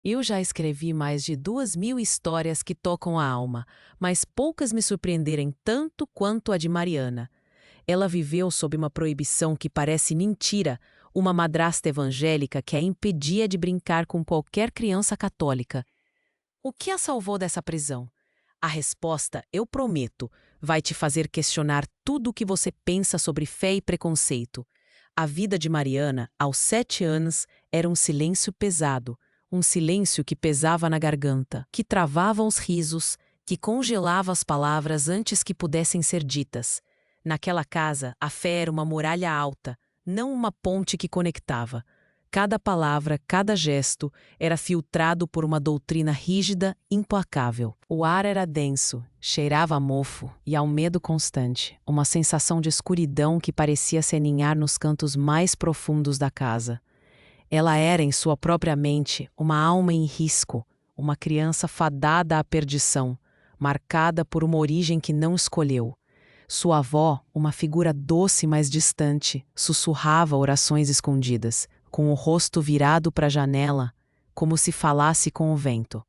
Eu já escrevi mais de 2.000 histórias que tocam a alma, mas poucas me surpreenderam tanto quanto a de Mariana. Ela viveu sob uma proibição que parece mentira, uma madrasta evangélica que a impedia de brincar com qualquer criança católica. O que a salvou dessa prisão? A resposta, eu prometo, vai te fazer questionar tudo o que você pensa sobre fé e preconceito. A vida de Mariana, aos 7 anos, era um silêncio pesado, um silêncio que pesava na garganta, que travava os risos, que congelava as palavras antes que pudessem ser ditas. Naquela casa, a fé era uma muralha alta, não uma ponte que conectava. Cada palavra, cada gesto era filtrado por uma doutrina rígida, implacável. O ar era denso, cheirava a mofo e ao medo constante, uma sensação de escuridão que parecia se aninhar nos cantos mais profundos da casa. Ela era, em sua própria mente, uma alma em risco, uma criança fadada à perdição, marcada por uma origem que não escolheu. Sua avó, uma figura doce mas distante, sussurrava orações escondidas, com o rosto virado para a janela, como se falasse com o vento.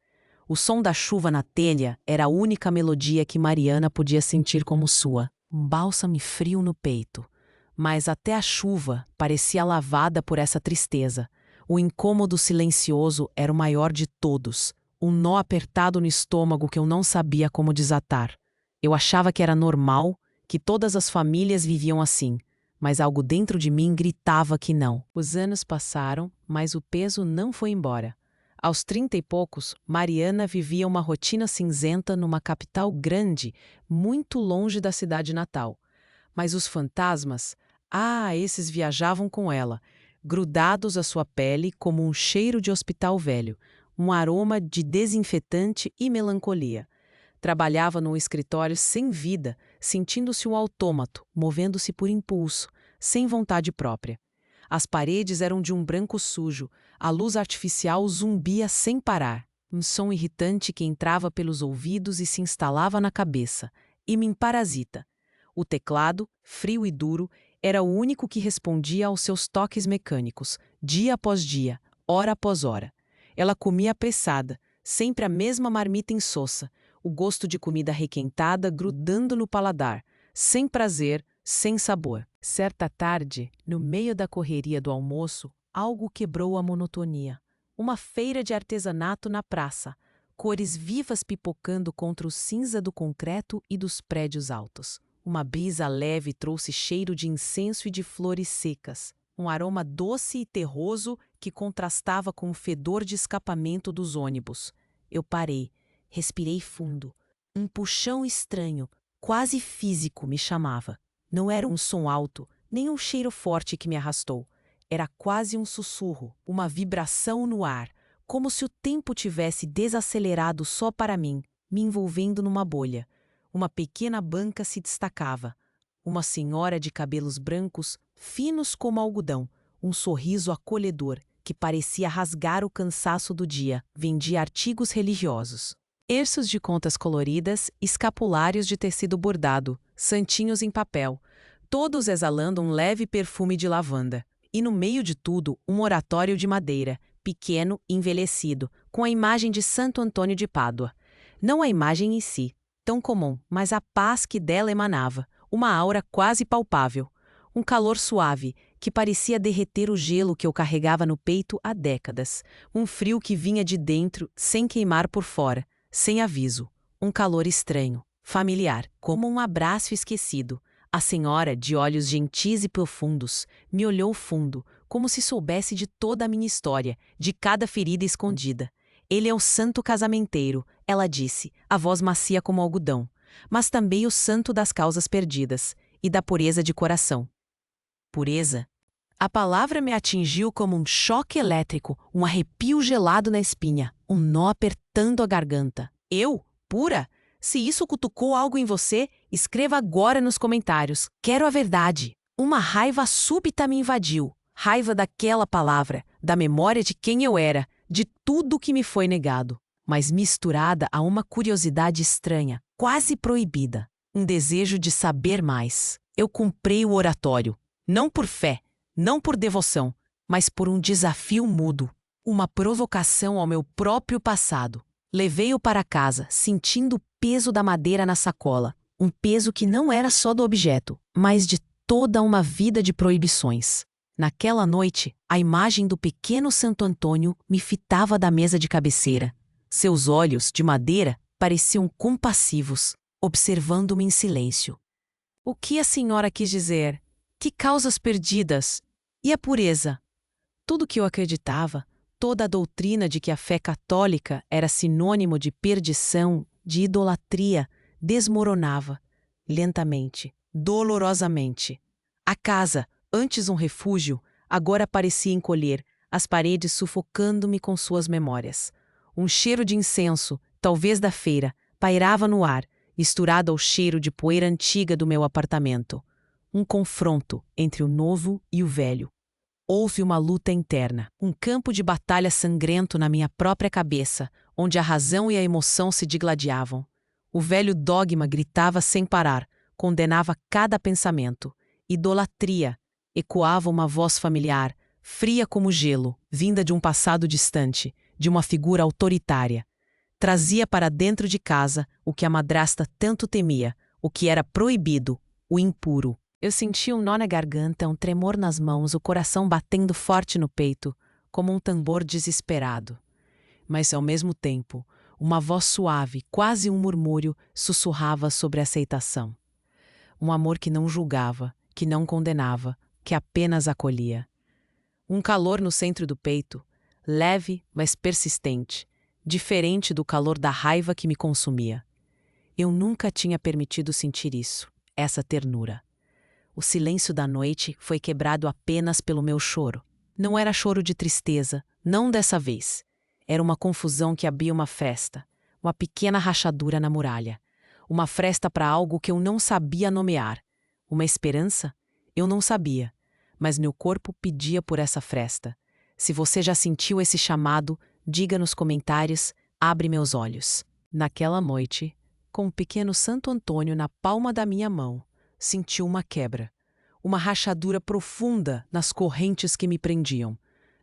O som da chuva na telha era a única melodia que Mariana podia sentir como sua, um bálsamo frio no peito. Mas até a chuva parecia lavada por essa tristeza. O incômodo silencioso era o maior de todos, um nó apertado no estômago que eu não sabia como desatar. Eu achava que era normal, que todas as famílias viviam assim, mas algo dentro de mim gritava que não. Os anos passaram, mas o peso não foi embora. Aos 30 e poucos, Mariana vivia uma rotina cinzenta numa capital grande, muito longe da cidade natal. Mas os fantasmas, esses viajavam com ela, grudados à sua pele como um cheiro de hospital velho, um aroma de desinfetante e melancolia. Trabalhava num escritório sem vida, sentindo-se um autômato, movendo-se por impulso, sem vontade própria. As paredes eram de um branco sujo, a luz artificial zumbia sem parar, um som irritante que entrava pelos ouvidos e se instalava na cabeça, e me parasita. O teclado, frio e duro, era o único que respondia aos seus toques mecânicos, dia após dia, hora após hora. Ela comia apressada, sempre a mesma marmita insossa, o gosto de comida requentada grudando no paladar, sem prazer, sem sabor. Certa tarde, no meio da correria do almoço, algo quebrou a monotonia. Uma feira de artesanato na praça, cores vivas pipocando contra o cinza do concreto e dos prédios altos. Uma brisa leve trouxe cheiro de incenso e de flores secas, um aroma doce e terroso que contrastava com o fedor de escapamento dos ônibus. Eu parei. Respirei fundo. Um puxão estranho, quase físico, me chamava. Não era um som alto, nem um cheiro forte que me arrastou. Era quase um sussurro, uma vibração no ar, como se o tempo tivesse desacelerado só para mim, me envolvendo numa bolha. Uma pequena banca se destacava. Uma senhora de cabelos brancos, finos como algodão, um sorriso acolhedor, que parecia rasgar o cansaço do dia, vendia artigos religiosos. Erços de contas coloridas, escapulários de tecido bordado, santinhos em papel, todos exalando um leve perfume de lavanda. E no meio de tudo, um oratório de madeira, pequeno e envelhecido, com a imagem de Santo Antônio de Pádua. Não a imagem em si, tão comum, mas a paz que dela emanava, uma aura quase palpável. Um calor suave, que parecia derreter o gelo que eu carregava no peito há décadas. Um frio que vinha de dentro, sem queimar por fora. Sem aviso, um calor estranho, familiar, como um abraço esquecido. A senhora, de olhos gentis e profundos, me olhou fundo, como se soubesse de toda a minha história, de cada ferida escondida. Ele é o santo casamenteiro, ela disse, a voz macia como algodão, mas também o santo das causas perdidas e da pureza de coração. Pureza? A palavra me atingiu como um choque elétrico, um arrepio gelado na espinha, um nó apertando a garganta. Eu? Pura? Se isso cutucou algo em você, escreva agora nos comentários. Quero a verdade. Uma raiva súbita me invadiu. Raiva daquela palavra, da memória de quem eu era, de tudo que me foi negado, mas misturada a uma curiosidade estranha, quase proibida. Um desejo de saber mais. Eu comprei o oratório, não por fé, não por devoção, mas por um desafio mudo. Uma provocação ao meu próprio passado. Levei-o para casa, sentindo o peso da madeira na sacola. Um peso que não era só do objeto, mas de toda uma vida de proibições. Naquela noite, a imagem do pequeno Santo Antônio me fitava da mesa de cabeceira. Seus olhos, de madeira, pareciam compassivos, observando-me em silêncio. O que a senhora quis dizer? Que causas perdidas? E a pureza? Tudo que eu acreditava, toda a doutrina de que a fé católica era sinônimo de perdição, de idolatria, desmoronava, lentamente, dolorosamente. A casa, antes um refúgio, agora parecia encolher, as paredes sufocando-me com suas memórias. Um cheiro de incenso, talvez da feira, pairava no ar, misturado ao cheiro de poeira antiga do meu apartamento. Um confronto entre o novo e o velho. Houve uma luta interna, um campo de batalha sangrento na minha própria cabeça, onde a razão e a emoção se digladiavam. O velho dogma gritava sem parar, condenava cada pensamento. Idolatria, ecoava uma voz familiar, fria como gelo, vinda de um passado distante, de uma figura autoritária. Trazia para dentro de casa o que a madrasta tanto temia, o que era proibido, o impuro. Eu sentia um nó na garganta, um tremor nas mãos, o coração batendo forte no peito, como um tambor desesperado. Mas, ao mesmo tempo, uma voz suave, quase um murmúrio, sussurrava sobre a aceitação. Um amor que não julgava, que não condenava, que apenas acolhia. Um calor no centro do peito, leve, mas persistente, diferente do calor da raiva que me consumia. Eu nunca tinha permitido sentir isso, essa ternura. O silêncio da noite foi quebrado apenas pelo meu choro. Não era choro de tristeza, não dessa vez. Era uma confusão que abria uma fresta, uma pequena rachadura na muralha. Uma fresta para algo que eu não sabia nomear. Uma esperança? Eu não sabia, mas meu corpo pedia por essa fresta. Se você já sentiu esse chamado, diga nos comentários, abre meus olhos. Naquela noite, com o pequeno Santo Antônio na palma da minha mão, senti uma quebra, uma rachadura profunda nas correntes que me prendiam.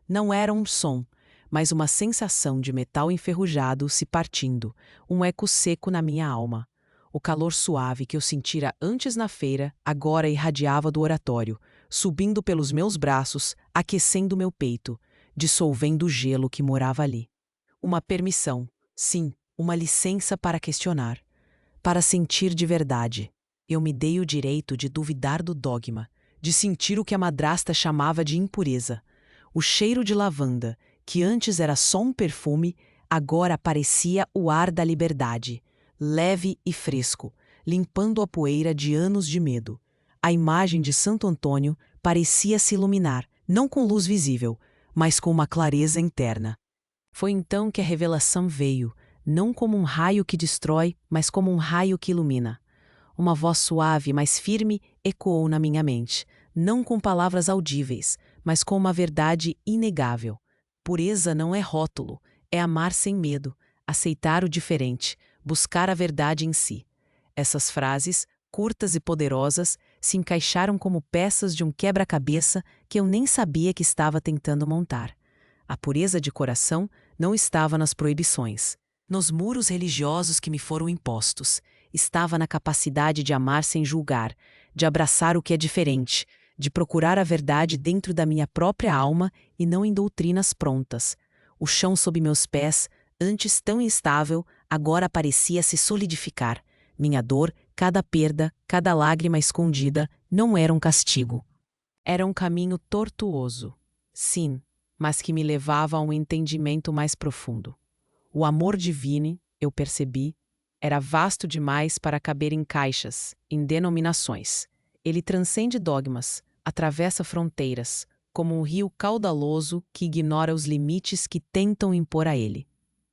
Não era um som, mas uma sensação de metal enferrujado se partindo, um eco seco na minha alma. O calor suave que eu sentira antes na feira agora irradiava do oratório, subindo pelos meus braços, aquecendo meu peito, dissolvendo o gelo que morava ali. Uma permissão, sim, uma licença para questionar, para sentir de verdade. Eu me dei o direito de duvidar do dogma, de sentir o que a madrasta chamava de impureza. O cheiro de lavanda, que antes era só um perfume, agora parecia o ar da liberdade, leve e fresco, limpando a poeira de anos de medo. A imagem de Santo Antônio parecia se iluminar, não com luz visível, mas com uma clareza interna. Foi então que a revelação veio, não como um raio que destrói, mas como um raio que ilumina. Uma voz suave, mas firme, ecoou na minha mente, não com palavras audíveis, mas com uma verdade inegável. Pureza não é rótulo, é amar sem medo, aceitar o diferente, buscar a verdade em si. Essas frases, curtas e poderosas, se encaixaram como peças de um quebra-cabeça que eu nem sabia que estava tentando montar. A pureza de coração não estava nas proibições, nos muros religiosos que me foram impostos. Estava na capacidade de amar sem julgar, de abraçar o que é diferente, de procurar a verdade dentro da minha própria alma e não em doutrinas prontas. O chão sob meus pés, antes tão instável, agora parecia se solidificar. Minha dor, cada perda, cada lágrima escondida, não era um castigo. Era um caminho tortuoso, sim, mas que me levava a um entendimento mais profundo. O amor divino, eu percebi, era vasto demais para caber em caixas, em denominações. Ele transcende dogmas, atravessa fronteiras, como um rio caudaloso que ignora os limites que tentam impor a ele.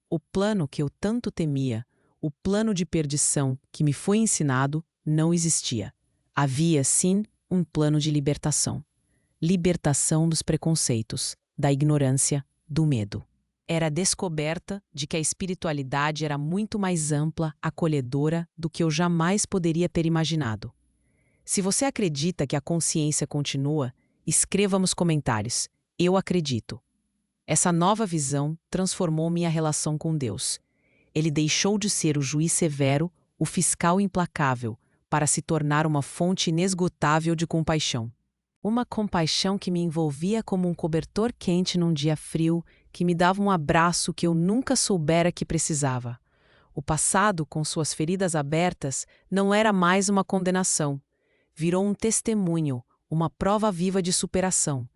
O plano que eu tanto temia, o plano de perdição que me foi ensinado, não existia. Havia, sim, um plano de libertação. Libertação dos preconceitos, da ignorância, do medo. Era a descoberta de que a espiritualidade era muito mais ampla, acolhedora do que eu jamais poderia ter imaginado. Se você acredita que a consciência continua, escreva nos comentários: eu acredito. Essa nova visão transformou minha relação com Deus. Ele deixou de ser o juiz severo, o fiscal implacável, para se tornar uma fonte inesgotável de compaixão. Uma compaixão que me envolvia como um cobertor quente num dia frio, que me dava um abraço que eu nunca soubera que precisava. O passado, com suas feridas abertas, não era mais uma condenação. Virou um testemunho, uma prova viva de superação.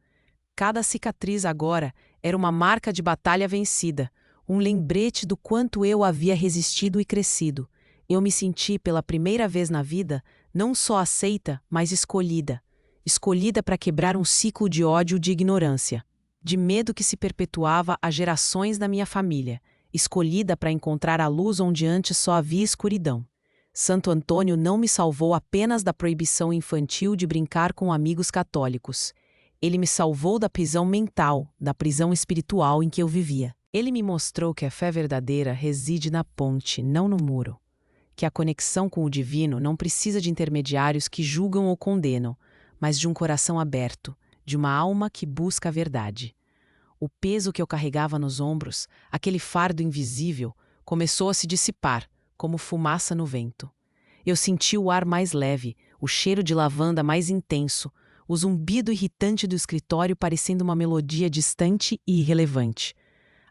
Cada cicatriz agora era uma marca de batalha vencida, um lembrete do quanto eu havia resistido e crescido. Eu me senti, pela primeira vez na vida, não só aceita, mas escolhida. Escolhida para quebrar um ciclo de ódio e de ignorância, de medo que se perpetuava há gerações da minha família, escolhida para encontrar a luz onde antes só havia escuridão. Santo Antônio não me salvou apenas da proibição infantil de brincar com amigos católicos. Ele me salvou da prisão mental, da prisão espiritual em que eu vivia. Ele me mostrou que a fé verdadeira reside na ponte, não no muro. Que a conexão com o divino não precisa de intermediários que julgam ou condenam, mas de um coração aberto, de uma alma que busca a verdade. O peso que eu carregava nos ombros, aquele fardo invisível, começou a se dissipar, como fumaça no vento. Eu senti o ar mais leve, o cheiro de lavanda mais intenso, o zumbido irritante do escritório parecendo uma melodia distante e irrelevante.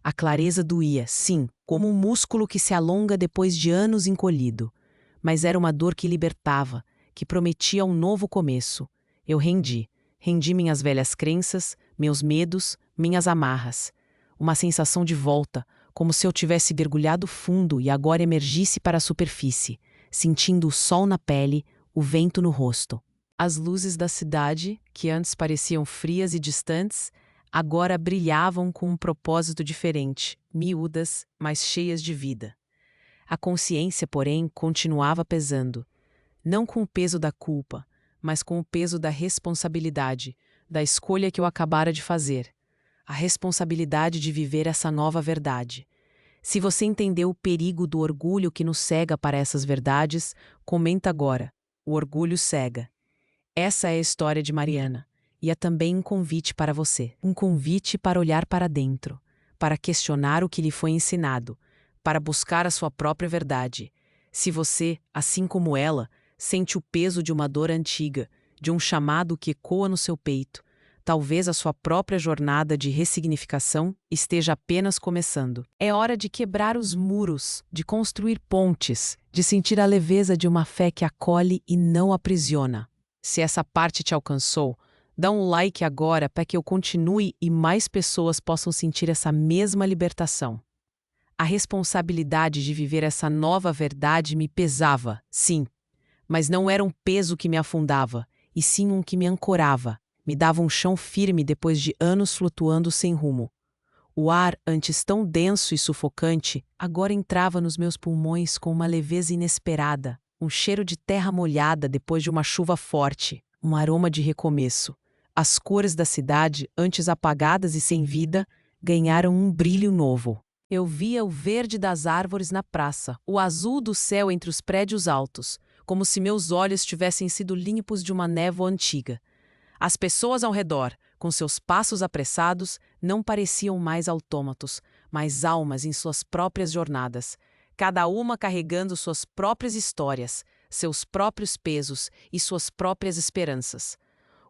A clareza doía, sim, como um músculo que se alonga depois de anos encolhido. Mas era uma dor que libertava, que prometia um novo começo. Eu rendi minhas velhas crenças, meus medos, minhas amarras. Uma sensação de volta, como se eu tivesse mergulhado fundo e agora emergisse para a superfície, sentindo o sol na pele, o vento no rosto. As luzes da cidade, que antes pareciam frias e distantes, agora brilhavam com um propósito diferente, miúdas, mas cheias de vida. A consciência, porém, continuava pesando, não com o peso da culpa, mas com o peso da responsabilidade, da escolha que eu acabara de fazer. A responsabilidade de viver essa nova verdade. Se você entendeu o perigo do orgulho que nos cega para essas verdades, comenta agora. O orgulho cega. Essa é a história de Mariana. E é também um convite para você. Um convite para olhar para dentro, para questionar o que lhe foi ensinado, para buscar a sua própria verdade. Se você, assim como ela, sente o peso de uma dor antiga, de um chamado que ecoa no seu peito, talvez a sua própria jornada de ressignificação esteja apenas começando. É hora de quebrar os muros, de construir pontes, de sentir a leveza de uma fé que acolhe e não aprisiona. Se essa parte te alcançou, dá um like agora para que eu continue e mais pessoas possam sentir essa mesma libertação. A responsabilidade de viver essa nova verdade me pesava, sim, mas não era um peso que me afundava, e sim um que me ancorava, me dava um chão firme depois de anos flutuando sem rumo. O ar, antes tão denso e sufocante, agora entrava nos meus pulmões com uma leveza inesperada, um cheiro de terra molhada depois de uma chuva forte, um aroma de recomeço. As cores da cidade, antes apagadas e sem vida, ganharam um brilho novo. Eu via o verde das árvores na praça, o azul do céu entre os prédios altos, como se meus olhos tivessem sido limpos de uma névoa antiga. As pessoas ao redor, com seus passos apressados, não pareciam mais autômatos, mas almas em suas próprias jornadas, cada uma carregando suas próprias histórias, seus próprios pesos e suas próprias esperanças.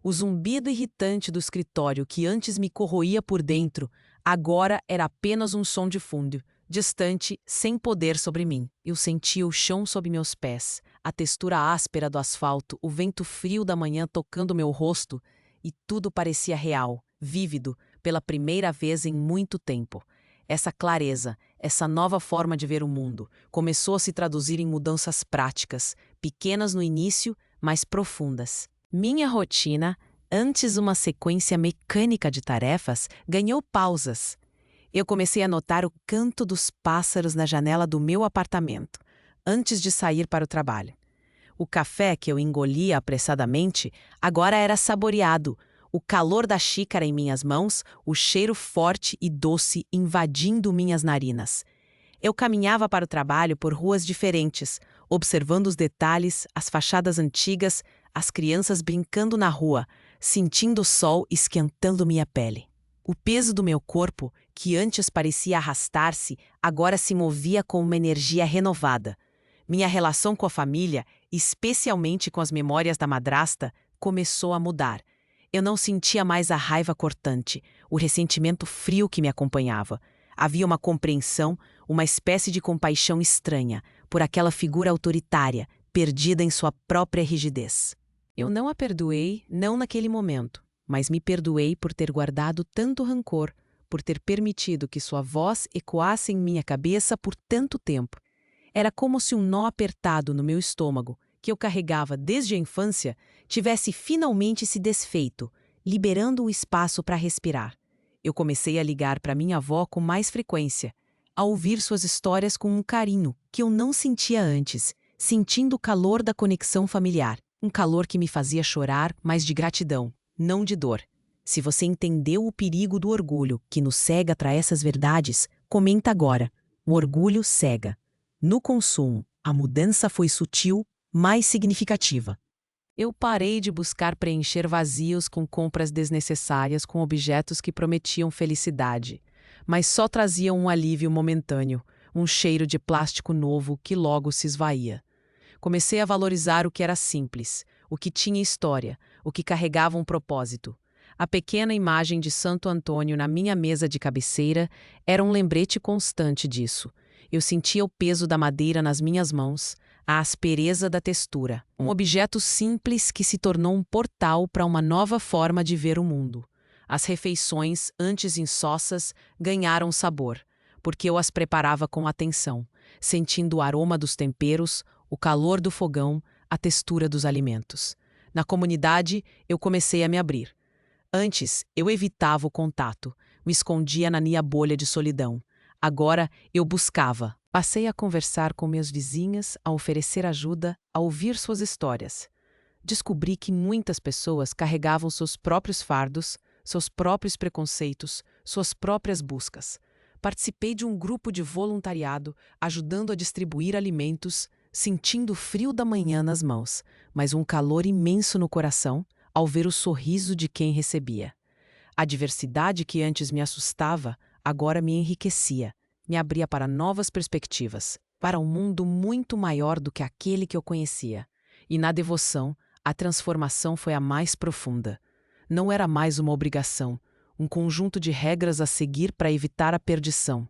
O zumbido irritante do escritório que antes me corroía por dentro, agora era apenas um som de fundo, distante, sem poder sobre mim. Eu sentia o chão sob meus pés, a textura áspera do asfalto, o vento frio da manhã tocando meu rosto, e tudo parecia real, vívido, pela primeira vez em muito tempo. Essa clareza, essa nova forma de ver o mundo, começou a se traduzir em mudanças práticas, pequenas no início, mas profundas. Minha rotina, antes uma sequência mecânica de tarefas, ganhou pausas. Eu comecei a notar o canto dos pássaros na janela do meu apartamento, antes de sair para o trabalho. O café que eu engolia apressadamente agora era saboreado, o calor da xícara em minhas mãos, o cheiro forte e doce invadindo minhas narinas. Eu caminhava para o trabalho por ruas diferentes, observando os detalhes, as fachadas antigas, as crianças brincando na rua, sentindo o sol esquentando minha pele. O peso do meu corpo, que antes parecia arrastar-se, agora se movia com uma energia renovada. Minha relação com a família, especialmente com as memórias da madrasta, começou a mudar. Eu não sentia mais a raiva cortante, o ressentimento frio que me acompanhava. Havia uma compreensão, uma espécie de compaixão estranha por aquela figura autoritária, perdida em sua própria rigidez. Eu não a perdoei, não naquele momento, mas me perdoei por ter guardado tanto rancor, por ter permitido que sua voz ecoasse em minha cabeça por tanto tempo. Era como se um nó apertado no meu estômago, que eu carregava desde a infância, tivesse finalmente se desfeito, liberando o espaço para respirar. Eu comecei a ligar para minha avó com mais frequência, a ouvir suas histórias com um carinho que eu não sentia antes, sentindo o calor da conexão familiar, um calor que me fazia chorar, mas de gratidão, não de dor. Se você entendeu o perigo do orgulho que nos cega para essas verdades, comenta agora. O orgulho cega. No consumo, a mudança foi sutil, mais significativa. Eu parei de buscar preencher vazios com compras desnecessárias com objetos que prometiam felicidade, mas só traziam um alívio momentâneo, um cheiro de plástico novo que logo se esvaía. Comecei a valorizar o que era simples, o que tinha história, o que carregava um propósito. A pequena imagem de Santo Antônio na minha mesa de cabeceira era um lembrete constante disso. Eu sentia o peso da madeira nas minhas mãos, a aspereza da textura. Um objeto simples que se tornou um portal para uma nova forma de ver o mundo. As refeições, antes insossas, ganharam sabor, porque eu as preparava com atenção, sentindo o aroma dos temperos, o calor do fogão, a textura dos alimentos. Na comunidade, eu comecei a me abrir. Antes, eu evitava o contato, me escondia na minha bolha de solidão. Agora, eu buscava. Passei a conversar com minhas vizinhas, a oferecer ajuda, a ouvir suas histórias. Descobri que muitas pessoas carregavam seus próprios fardos, seus próprios preconceitos, suas próprias buscas. Participei de um grupo de voluntariado, ajudando a distribuir alimentos, sentindo o frio da manhã nas mãos, mas um calor imenso no coração ao ver o sorriso de quem recebia. A diversidade que antes me assustava, agora me enriquecia, me abria para novas perspectivas, para um mundo muito maior do que aquele que eu conhecia. E na devoção, a transformação foi a mais profunda. Não era mais uma obrigação, um conjunto de regras a seguir para evitar a perdição.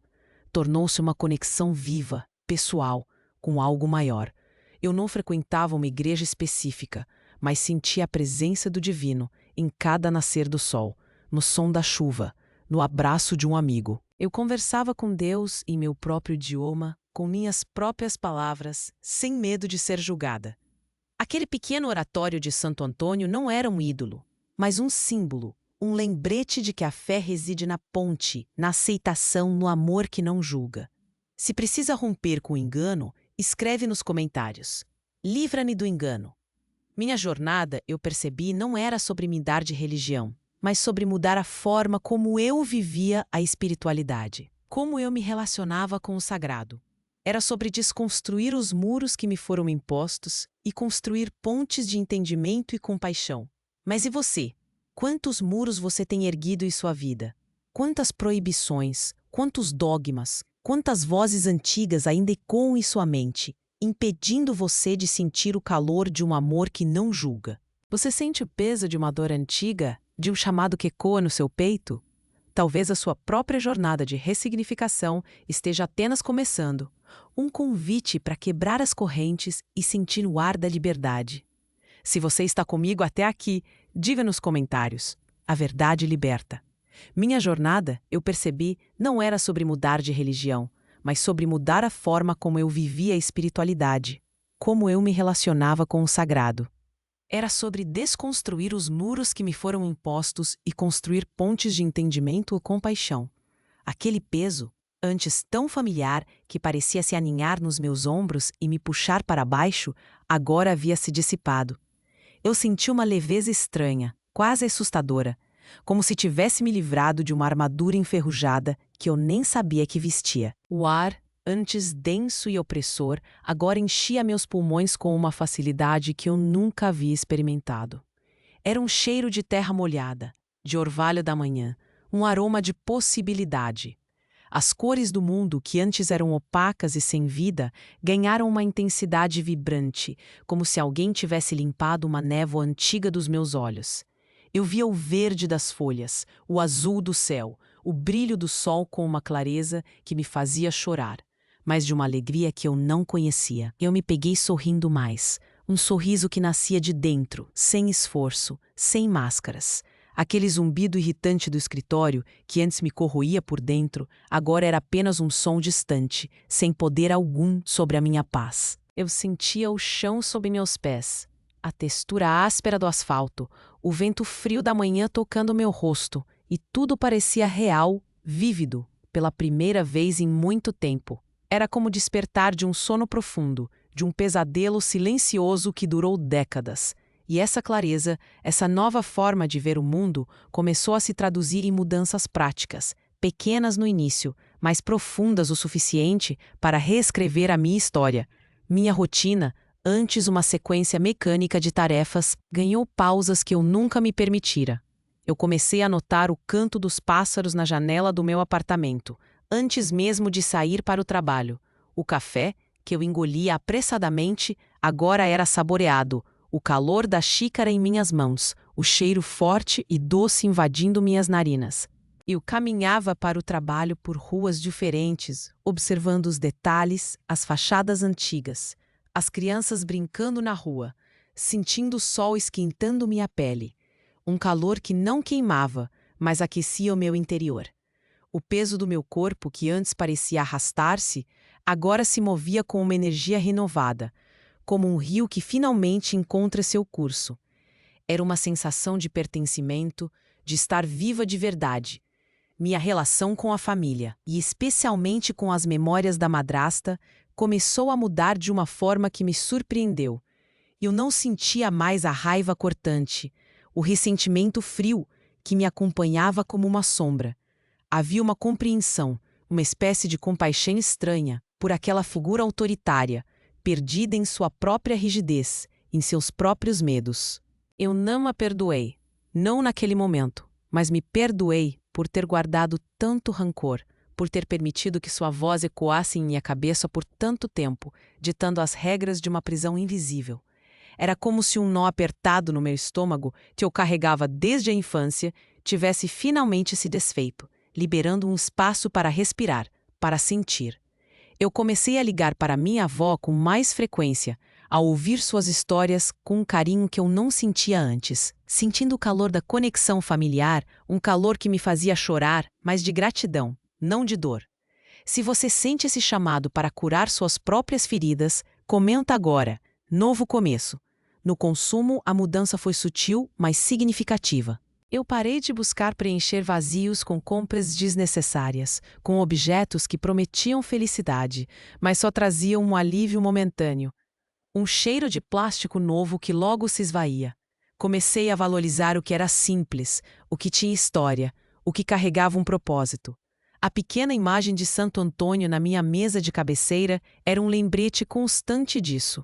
Tornou-se uma conexão viva, pessoal, com algo maior. Eu não frequentava uma igreja específica, mas sentia a presença do divino em cada nascer do sol, no som da chuva, no abraço de um amigo. Eu conversava com Deus em meu próprio idioma, com minhas próprias palavras, sem medo de ser julgada. Aquele pequeno oratório de Santo Antônio não era um ídolo, mas um símbolo, um lembrete de que a fé reside na ponte, na aceitação, no amor que não julga. Se precisa romper com o engano, escreve nos comentários. Livra-me do engano. Minha jornada, eu percebi, não era sobre me dar de religião, mas sobre mudar a forma como eu vivia a espiritualidade, como eu me relacionava com o sagrado. Era sobre desconstruir os muros que me foram impostos e construir pontes de entendimento e compaixão. Mas e você? Quantos muros você tem erguido em sua vida? Quantas proibições, quantos dogmas, quantas vozes antigas ainda ecoam em sua mente, impedindo você de sentir o calor de um amor que não julga? Você sente o peso de uma dor antiga, de um chamado que ecoa no seu peito? Talvez a sua própria jornada de ressignificação esteja apenas começando. Um convite para quebrar as correntes e sentir o ar da liberdade. Se você está comigo até aqui, diga nos comentários. A verdade liberta. Minha jornada, eu percebi, não era sobre mudar de religião, mas sobre mudar a forma como eu vivia a espiritualidade, como eu me relacionava com o sagrado. Era sobre desconstruir os muros que me foram impostos e construir pontes de entendimento ou compaixão. Aquele peso, antes tão familiar que parecia se aninhar nos meus ombros e me puxar para baixo, agora havia se dissipado. Eu senti uma leveza estranha, quase assustadora, como se tivesse me livrado de uma armadura enferrujada que eu nem sabia que vestia. O ar, antes denso e opressor, agora enchia meus pulmões com uma facilidade que eu nunca havia experimentado. Era um cheiro de terra molhada, de orvalho da manhã, um aroma de possibilidade. As cores do mundo, que antes eram opacas e sem vida, ganharam uma intensidade vibrante, como se alguém tivesse limpado uma névoa antiga dos meus olhos. Eu via o verde das folhas, o azul do céu, o brilho do sol com uma clareza que me fazia chorar, mas de uma alegria que eu não conhecia. Eu me peguei sorrindo mais, um sorriso que nascia de dentro, sem esforço, sem máscaras. Aquele zumbido irritante do escritório, que antes me corroía por dentro, agora era apenas um som distante, sem poder algum sobre a minha paz. Eu sentia o chão sob meus pés, a textura áspera do asfalto, o vento frio da manhã tocando meu rosto, e tudo parecia real, vívido, pela primeira vez em muito tempo. Era como despertar de um sono profundo, de um pesadelo silencioso que durou décadas. E essa clareza, essa nova forma de ver o mundo, começou a se traduzir em mudanças práticas, pequenas no início, mas profundas o suficiente para reescrever a minha história. Minha rotina, antes uma sequência mecânica de tarefas, ganhou pausas que eu nunca me permitira. Eu comecei a notar o canto dos pássaros na janela do meu apartamento, antes mesmo de sair para o trabalho. O café, que eu engolia apressadamente, agora era saboreado, o calor da xícara em minhas mãos, o cheiro forte e doce invadindo minhas narinas. Eu caminhava para o trabalho por ruas diferentes, observando os detalhes, as fachadas antigas, as crianças brincando na rua, sentindo o sol esquentando minha pele. Um calor que não queimava, mas aquecia o meu interior. O peso do meu corpo, que antes parecia arrastar-se, agora se movia com uma energia renovada, como um rio que finalmente encontra seu curso. Era uma sensação de pertencimento, de estar viva de verdade. Minha relação com a família, e especialmente com as memórias da madrasta, começou a mudar de uma forma que me surpreendeu. Eu não sentia mais a raiva cortante, o ressentimento frio que me acompanhava como uma sombra. Havia uma compreensão, uma espécie de compaixão estranha por aquela figura autoritária, perdida em sua própria rigidez, em seus próprios medos. Eu não a perdoei, não naquele momento, mas me perdoei por ter guardado tanto rancor, por ter permitido que sua voz ecoasse em minha cabeça por tanto tempo, ditando as regras de uma prisão invisível. Era como se um nó apertado no meu estômago, que eu carregava desde a infância, tivesse finalmente se desfeito, liberando um espaço para respirar, para sentir. Eu comecei a ligar para minha avó com mais frequência, a ouvir suas histórias com um carinho que eu não sentia antes, sentindo o calor da conexão familiar, um calor que me fazia chorar, mas de gratidão, não de dor. Se você sente esse chamado para curar suas próprias feridas, comenta agora. Novo começo. No consumo, a mudança foi sutil, mas significativa. Eu parei de buscar preencher vazios com compras desnecessárias, com objetos que prometiam felicidade, mas só traziam um alívio momentâneo. Um cheiro de plástico novo que logo se esvaía. Comecei a valorizar o que era simples, o que tinha história, o que carregava um propósito. A pequena imagem de Santo Antônio na minha mesa de cabeceira era um lembrete constante disso.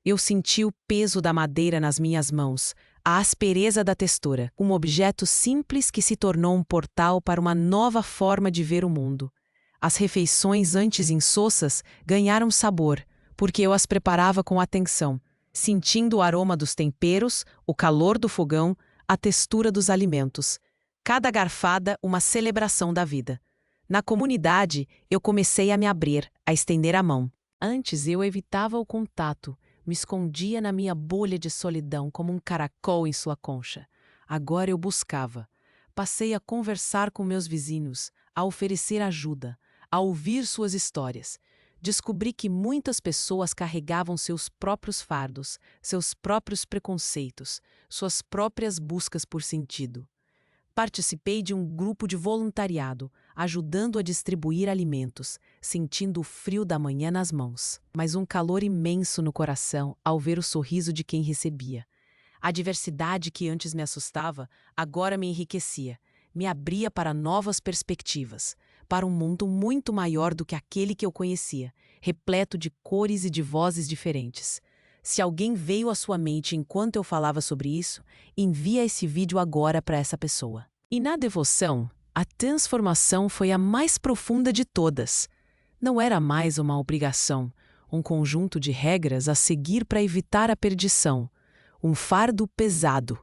Eu senti o peso da madeira nas minhas mãos, a aspereza da textura, um objeto simples que se tornou um portal para uma nova forma de ver o mundo. As refeições antes insossas ganharam sabor, porque eu as preparava com atenção, sentindo o aroma dos temperos, o calor do fogão, a textura dos alimentos. Cada garfada uma celebração da vida. Na comunidade, eu comecei a me abrir, a estender a mão. Antes eu evitava o contato, me escondia na minha bolha de solidão como um caracol em sua concha. Agora eu buscava. Passei a conversar com meus vizinhos, a oferecer ajuda, a ouvir suas histórias. Descobri que muitas pessoas carregavam seus próprios fardos, seus próprios preconceitos, suas próprias buscas por sentido. Participei de um grupo de voluntariado, ajudando a distribuir alimentos, sentindo o frio da manhã nas mãos, mas um calor imenso no coração ao ver o sorriso de quem recebia. A diversidade que antes me assustava, agora me enriquecia, me abria para novas perspectivas, para um mundo muito maior do que aquele que eu conhecia, repleto de cores e de vozes diferentes. Se alguém veio à sua mente enquanto eu falava sobre isso, envia esse vídeo agora para essa pessoa. E na devoção, a transformação foi a mais profunda de todas. Não era mais uma obrigação, um conjunto de regras a seguir para evitar a perdição, um fardo pesado.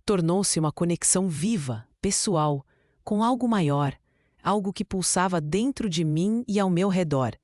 Tornou-se uma conexão viva, pessoal, com algo maior, algo que pulsava dentro de mim e ao meu redor.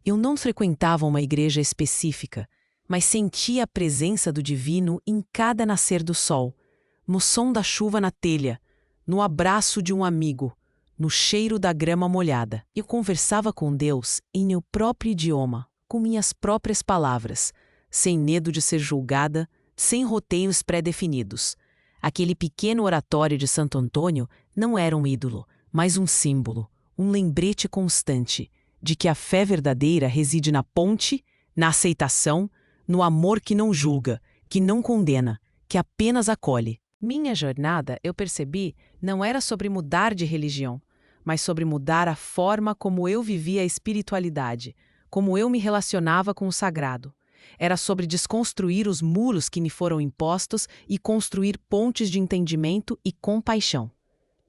Eu não frequentava uma igreja específica, mas sentia a presença do divino em cada nascer do sol, no som da chuva na telha, no abraço de um amigo, no cheiro da grama molhada. Eu conversava com Deus em meu próprio idioma, com minhas próprias palavras, sem medo de ser julgada, sem roteiros pré-definidos. Aquele pequeno oratório de Santo Antônio não era um ídolo, mas um símbolo, um lembrete constante de que a fé verdadeira reside na ponte, na aceitação, no amor que não julga, que não condena, que apenas acolhe. Minha jornada, eu percebi, não era sobre mudar de religião, mas sobre mudar a forma como eu vivia a espiritualidade, como eu me relacionava com o sagrado. Era sobre desconstruir os muros que me foram impostos e construir pontes de entendimento e compaixão.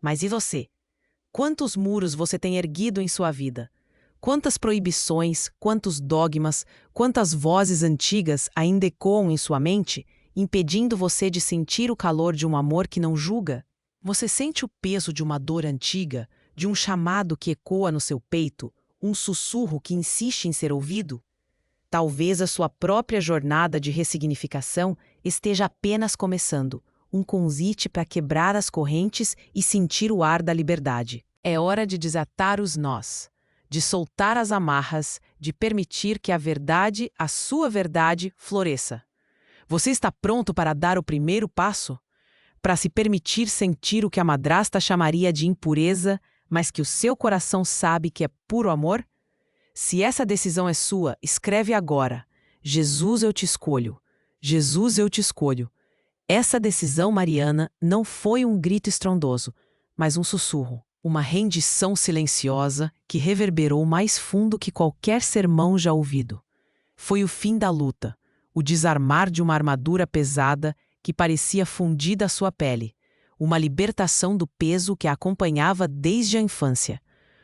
Mas e você? Quantos muros você tem erguido em sua vida? Quantas proibições, quantos dogmas, quantas vozes antigas ainda ecoam em sua mente, impedindo você de sentir o calor de um amor que não julga? Você sente o peso de uma dor antiga, de um chamado que ecoa no seu peito, um sussurro que insiste em ser ouvido? Talvez a sua própria jornada de ressignificação esteja apenas começando, um convite para quebrar as correntes e sentir o ar da liberdade. É hora de desatar os nós, de soltar as amarras, de permitir que a verdade, a sua verdade, floresça. Você está pronto para dar o primeiro passo? Para se permitir sentir o que a madrasta chamaria de impureza, mas que o seu coração sabe que é puro amor? Se essa decisão é sua, escreve agora: Jesus, eu te escolho. Jesus, eu te escolho. Essa decisão mariana não foi um grito estrondoso, mas um sussurro, uma rendição silenciosa que reverberou mais fundo que qualquer sermão já ouvido. Foi o fim da luta, o desarmar de uma armadura pesada que parecia fundida à sua pele, uma libertação do peso que a acompanhava desde a infância.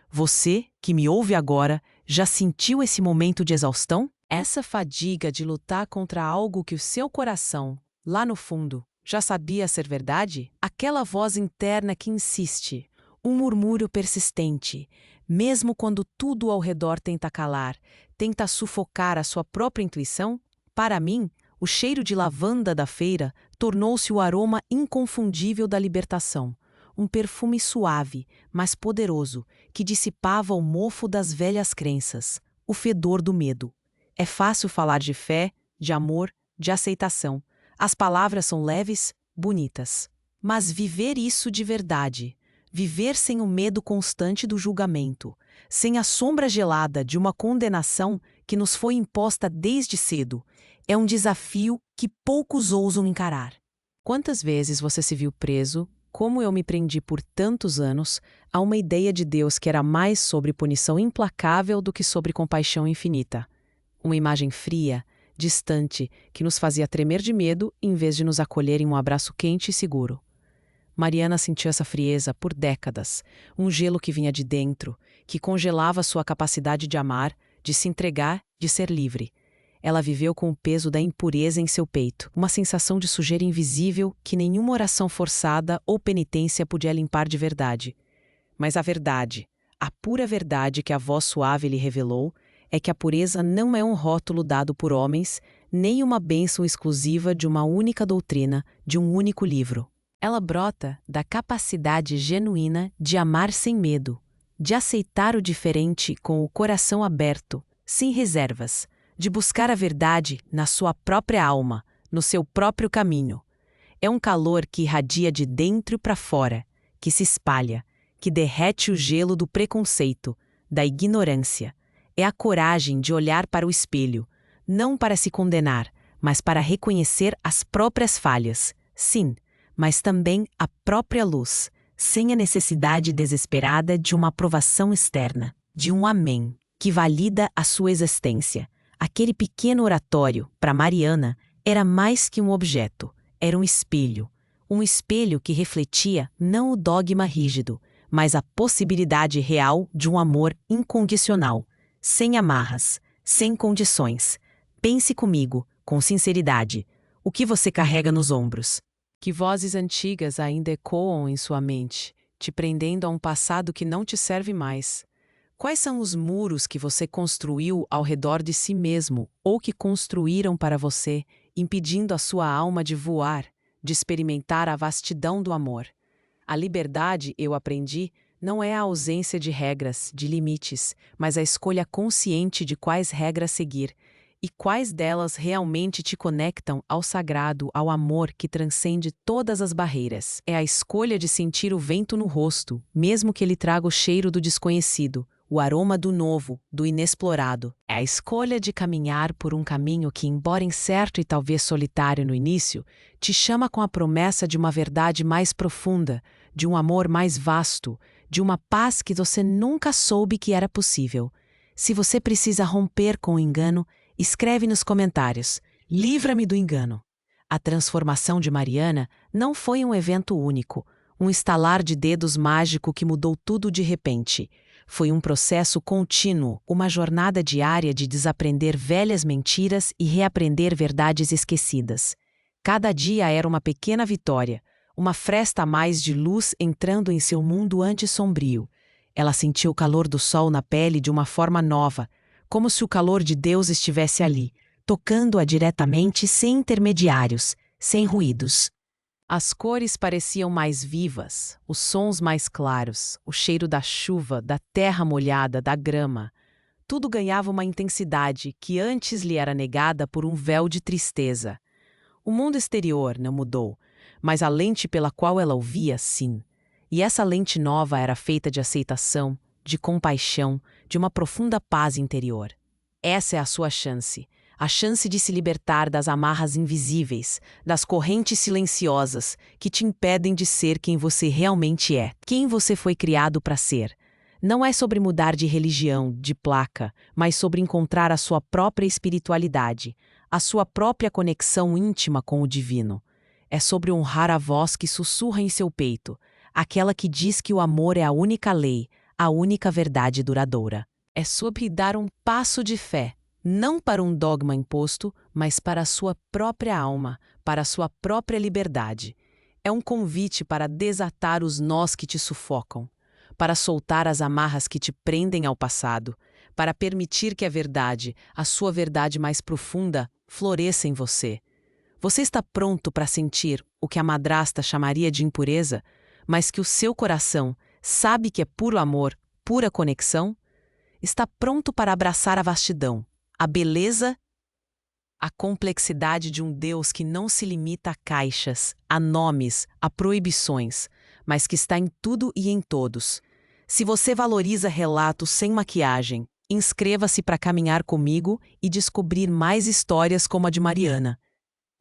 Você, que me ouve agora, já sentiu esse momento de exaustão? Essa fadiga de lutar contra algo que o seu coração, lá no fundo, já sabia ser verdade? Aquela voz interna que insiste, um murmúrio persistente, mesmo quando tudo ao redor tenta calar, tenta sufocar a sua própria intuição? Para mim, o cheiro de lavanda da feira tornou-se o aroma inconfundível da libertação. Um perfume suave, mas poderoso, que dissipava o mofo das velhas crenças, o fedor do medo. É fácil falar de fé, de amor, de aceitação. As palavras são leves, bonitas. Mas viver isso de verdade, viver sem o medo constante do julgamento, sem a sombra gelada de uma condenação que nos foi imposta desde cedo, é um desafio que poucos ousam encarar. Quantas vezes você se viu preso, como eu me prendi por tantos anos, a uma ideia de Deus que era mais sobre punição implacável do que sobre compaixão infinita? Uma imagem fria, distante, que nos fazia tremer de medo em vez de nos acolher em um abraço quente e seguro. Mariana sentiu essa frieza por décadas, um gelo que vinha de dentro, que congelava sua capacidade de amar, de se entregar, de ser livre. Ela viveu com o peso da impureza em seu peito, uma sensação de sujeira invisível que nenhuma oração forçada ou penitência podia limpar de verdade. Mas a verdade, a pura verdade que a voz suave lhe revelou, é que a pureza não é um rótulo dado por homens, nem uma bênção exclusiva de uma única doutrina, de um único livro. Ela brota da capacidade genuína de amar sem medo, de aceitar o diferente com o coração aberto, sem reservas, de buscar a verdade na sua própria alma, no seu próprio caminho. É um calor que irradia de dentro para fora, que se espalha, que derrete o gelo do preconceito, da ignorância. É a coragem de olhar para o espelho, não para se condenar, mas para reconhecer as próprias falhas, sim, mas também a própria luz, sem a necessidade desesperada de uma aprovação externa, de um amém, que valida a sua existência. Aquele pequeno oratório, para Mariana, era mais que um objeto, era um espelho que refletia não o dogma rígido, mas a possibilidade real de um amor incondicional, sem amarras, sem condições. Pense comigo, com sinceridade, o que você carrega nos ombros? Que vozes antigas ainda ecoam em sua mente, te prendendo a um passado que não te serve mais? Quais são os muros que você construiu ao redor de si mesmo ou que construíram para você, impedindo a sua alma de voar, de experimentar a vastidão do amor? A liberdade, eu aprendi, não é a ausência de regras, de limites, mas a escolha consciente de quais regras seguir e quais delas realmente te conectam ao sagrado, ao amor que transcende todas as barreiras. É a escolha de sentir o vento no rosto, mesmo que ele traga o cheiro do desconhecido, o aroma do novo, do inexplorado. É a escolha de caminhar por um caminho que, embora incerto e talvez solitário no início, te chama com a promessa de uma verdade mais profunda, de um amor mais vasto, de uma paz que você nunca soube que era possível. Se você precisa romper com o engano, escreve nos comentários: livra-me do engano. A transformação de Mariana não foi um evento único, um estalar de dedos mágico que mudou tudo de repente. Foi um processo contínuo, uma jornada diária de desaprender velhas mentiras e reaprender verdades esquecidas. Cada dia era uma pequena vitória, uma fresta a mais de luz entrando em seu mundo antes sombrio. Ela sentiu o calor do sol na pele de uma forma nova, como se o calor de Deus estivesse ali, tocando-a diretamente sem intermediários, sem ruídos. As cores pareciam mais vivas, os sons mais claros, o cheiro da chuva, da terra molhada, da grama. Tudo ganhava uma intensidade que antes lhe era negada por um véu de tristeza. O mundo exterior não mudou, mas a lente pela qual ela o via, sim. E essa lente nova era feita de aceitação, de compaixão, de uma profunda paz interior. Essa é a sua chance. A chance de se libertar das amarras invisíveis, das correntes silenciosas que te impedem de ser quem você realmente é, quem você foi criado para ser. Não é sobre mudar de religião, de placa, mas sobre encontrar a sua própria espiritualidade, a sua própria conexão íntima com o divino. É sobre honrar a voz que sussurra em seu peito, aquela que diz que o amor é a única lei, a única verdade duradoura. É sobre dar um passo de fé, não para um dogma imposto, mas para a sua própria alma, para a sua própria liberdade. É um convite para desatar os nós que te sufocam, para soltar as amarras que te prendem ao passado, para permitir que a verdade, a sua verdade mais profunda, floresça em você. Você está pronto para sentir o que a madrasta chamaria de impureza, mas que o seu coração sabe que é puro amor, pura conexão? Está pronto para abraçar a vastidão, a beleza, a complexidade de um Deus que não se limita a caixas, a nomes, a proibições, mas que está em tudo e em todos. Se você valoriza relatos sem maquiagem, inscreva-se para caminhar comigo e descobrir mais histórias como a de Mariana.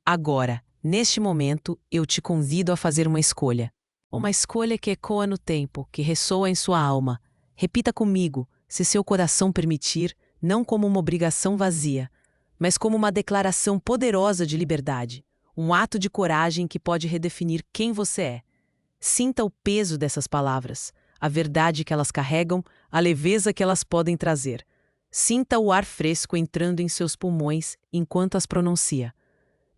Agora, neste momento, eu te convido a fazer uma escolha. Uma escolha que ecoa no tempo, que ressoa em sua alma. Repita comigo, se seu coração permitir, não como uma obrigação vazia, mas como uma declaração poderosa de liberdade, um ato de coragem que pode redefinir quem você é. Sinta o peso dessas palavras, a verdade que elas carregam, a leveza que elas podem trazer. Sinta o ar fresco entrando em seus pulmões enquanto as pronuncia.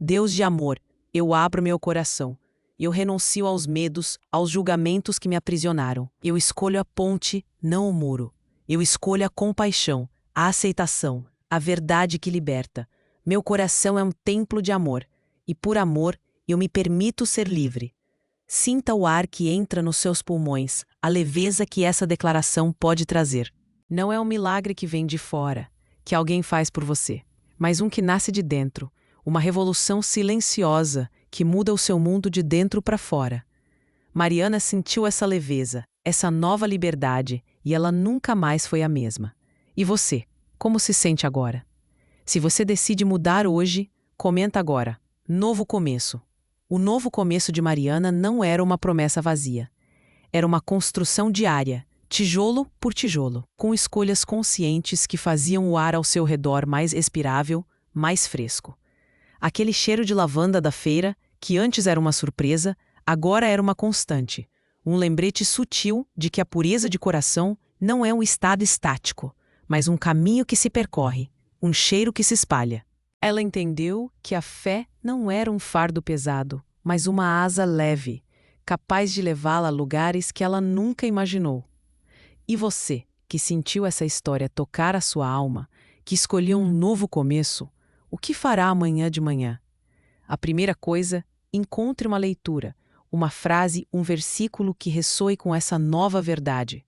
Deus de amor, eu abro meu coração. Eu renuncio aos medos, aos julgamentos que me aprisionaram. Eu escolho a ponte, não o muro. Eu escolho a compaixão, a aceitação, a verdade que liberta. Meu coração é um templo de amor, e por amor eu me permito ser livre. Sinta o ar que entra nos seus pulmões, a leveza que essa declaração pode trazer. Não é um milagre que vem de fora, que alguém faz por você, mas um que nasce de dentro, uma revolução silenciosa que muda o seu mundo de dentro para fora. Mariana sentiu essa leveza, essa nova liberdade, e ela nunca mais foi a mesma. E você, como se sente agora? Se você decide mudar hoje, comenta agora. Novo começo. O novo começo de Mariana não era uma promessa vazia. Era uma construção diária, tijolo por tijolo, com escolhas conscientes que faziam o ar ao seu redor mais respirável, mais fresco. Aquele cheiro de lavanda da feira, que antes era uma surpresa, agora era uma constante. Um lembrete sutil de que a pureza de coração não é um estado estático, mas um caminho que se percorre, um cheiro que se espalha. Ela entendeu que a fé não era um fardo pesado, mas uma asa leve, capaz de levá-la a lugares que ela nunca imaginou. E você, que sentiu essa história tocar a sua alma, que escolheu um novo começo, o que fará amanhã de manhã? A primeira coisa, encontre uma leitura, uma frase, um versículo que ressoe com essa nova verdade.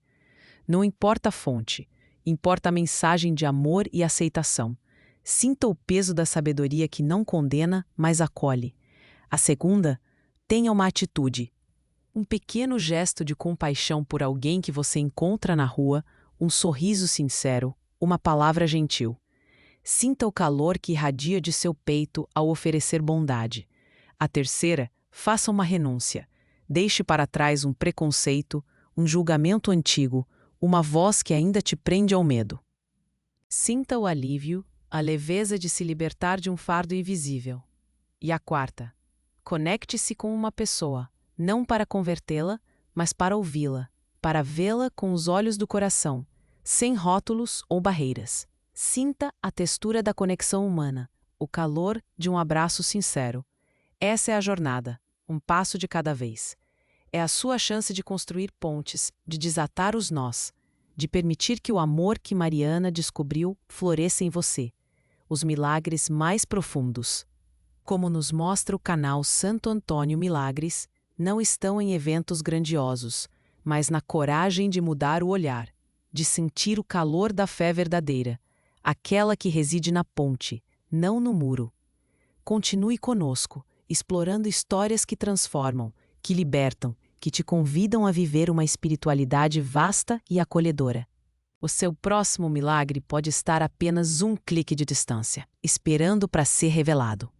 Não importa a fonte, importa a mensagem de amor e aceitação. Sinta o peso da sabedoria que não condena, mas acolhe. A segunda, tenha uma atitude. Um pequeno gesto de compaixão por alguém que você encontra na rua, um sorriso sincero, uma palavra gentil. Sinta o calor que irradia de seu peito ao oferecer bondade. A terceira, faça uma renúncia. Deixe para trás um preconceito, um julgamento antigo, uma voz que ainda te prende ao medo. Sinta o alívio, a leveza de se libertar de um fardo invisível. E a quarta, conecte-se com uma pessoa, não para convertê-la, mas para ouvi-la, para vê-la com os olhos do coração, sem rótulos ou barreiras. Sinta a textura da conexão humana, o calor de um abraço sincero. Essa é a jornada, um passo de cada vez. É a sua chance de construir pontes, de desatar os nós, de permitir que o amor que Mariana descobriu floresça em você. Os milagres mais profundos. Como nos mostra o canal Santo Antônio Milagres, não estão em eventos grandiosos, mas na coragem de mudar o olhar, de sentir o calor da fé verdadeira, aquela que reside na ponte, não no muro. Continue conosco, explorando histórias que transformam, que libertam, que te convidam a viver uma espiritualidade vasta e acolhedora. O seu próximo milagre pode estar a apenas um clique de distância, esperando para ser revelado.